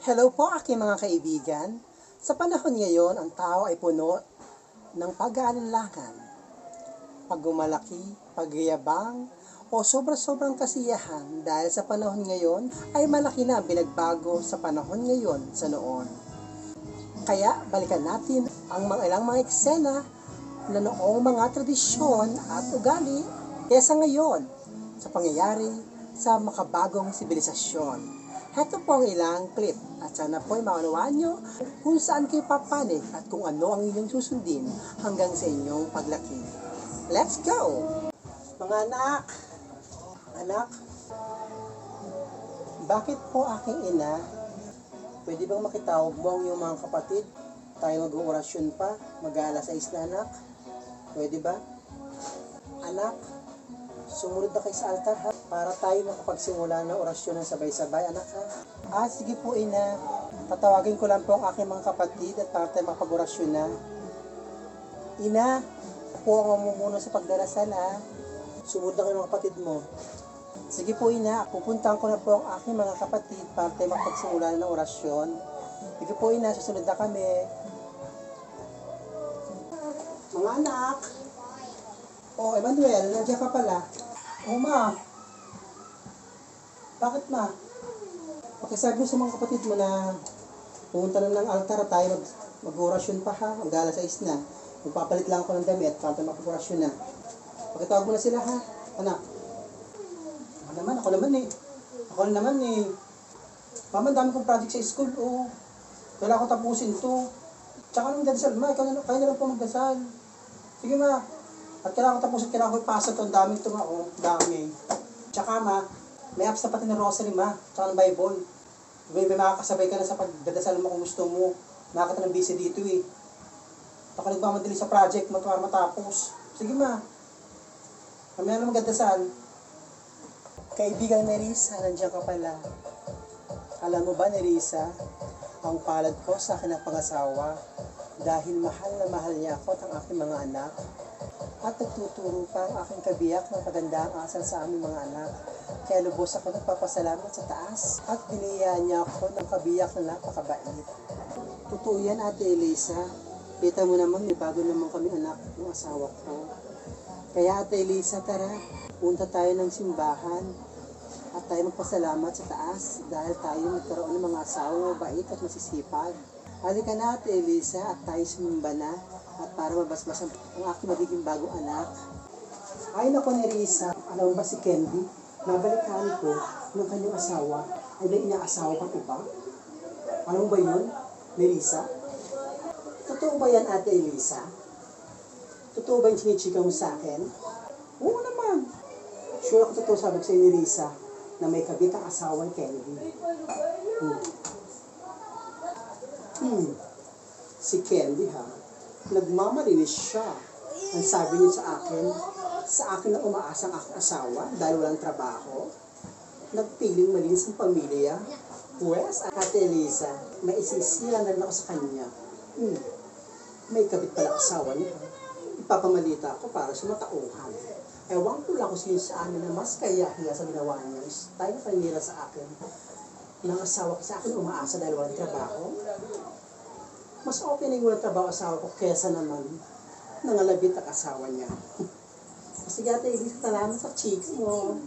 Hello po aking mga kaibigan. Sa panahon ngayon, ang tao ay puno ng pag-aalinlangan, paggumalaki, pagyabang, o sobra-sobrang kasiyahan dahil sa panahon ngayon ay malaki na ang pinagbago sa panahon ngayon sa noon. Kaya balikan natin ang mga ilang mga eksena na noong mga tradisyon at ugali kesa ngayon sa pangyayari sa makabagong sibilisasyon. Heto po ang ilang clip at sana po ay maunawaan nyo kung saan kayo papanig at kung ano ang inyong susundin hanggang sa inyong paglaki. Let's go! Mga anak, bakit po aking ina, pwede bang makitawag mo ang iyong mga kapatid? Tayo mag-orasyon pa, mag-aalas 6 na anak. Pwede ba? Anak, sumunod na kayo sa altar ha, para tayo makapagsimula ng orasyon ng sabay-sabay anak ha. Sige po ina, tatawagin ko lang po ang aking mga kapatid at para tayo makapag-orasyon na. Ina, po ang mamumuno sa pagdarasal ha. Sumunod na kayo mga kapatid mo. Sige po ina, pupuntahan ko na po ang aking mga kapatid para tayo makapagsimula ng orasyon. Sige po ina, susunod na kami. Mga anak, Emmanuel, nandiyan ka pala. Ma. Bakit ma? Pakisabi mo sa mga kapatid mo na pumunta na ng altar at tayo mag-orasyon pa ha. Mag-alas 6 na. Magpapalit lang ako ng damit para tayo mag-orasyon na. Pakitawag mo na sila ha, anak. Ako naman eh. Mama, dami kong project sa school. Kailangan ko tapusin to. Tsaka nang magdasal, ma. Kayo na lang po magdasal. Sige ma. At kailangan ko tapusin, kailangan ko ipasa ito. Ang daming ito nga, dami. Tsaka ma, may apps na pati ng rosary ma. Tsaka ng Bible. May makakasabay ka na sa pagdadasal mo kung gusto mo. Nakakita ng busy dito eh. Ako nagmamadali sa project mo para matapos. Sige ma. Kami na magdadasal. Kaibigan Nerissa, nandiyan ka pala. Alam mo ba Nerissa, ang palad ko sa akin ang pangasawa dahil mahal na mahal niya ako at ang aking mga anak. At nagtuturo pa ang aking kabiyak ng pagandang asal sa aming mga anak. Kaya lubos ako nagpapasalamat sa taas at biniyayaan niya ako ng kabiyak na napakabait. Totoo yan Ate Elisa. Kita mo naman, may bago naman kami anak ng asawa ko. Kaya Ate Elisa, tara, punta tayo ng simbahan at tayo magpasalamat sa taas dahil tayo nagkaroon ng mga asawa mabait at masisipag. Halika na Ate Elisa at tayo sumimba na at para mabasbas ang aking magiging bagong anak. Ay nako Nerissa, alam mo ba si Candy? Nabalikaan ko ng kanyang asawa ay may inaasawa pang iba. Alam mo ba yun, Nerissa? Totoo ba yan Ate Elisa? Totoo ba yung chinichika mo sa akin? Oo naman. Sure ako totoo sabi ko sa Nerissa na may kabit ang asawa ni Candy. Si Candy ha, nagmamalinis siya. Ang sabi niya sa akin na umaasa ang aking asawa dahil walang trabaho, nagpiling malinis ang pamilya. Pues, Ate Elisa, may isisira na rin ako sa kanya. May kabit pala asawa niya. Ipapamalita ako para sa matauhan. Ewan ko lang kung sino sa amin na mas kaya-hiya sa ginawa niya. Tayo na panira sa akin. Nang asawa ko sa akin umaasa dahil walang trabaho. Mas okay na yung walang trabaho asawa ko kesa naman nangalabit ang asawa niya. Kasi Ate Elisa, salamat sa chicks mo.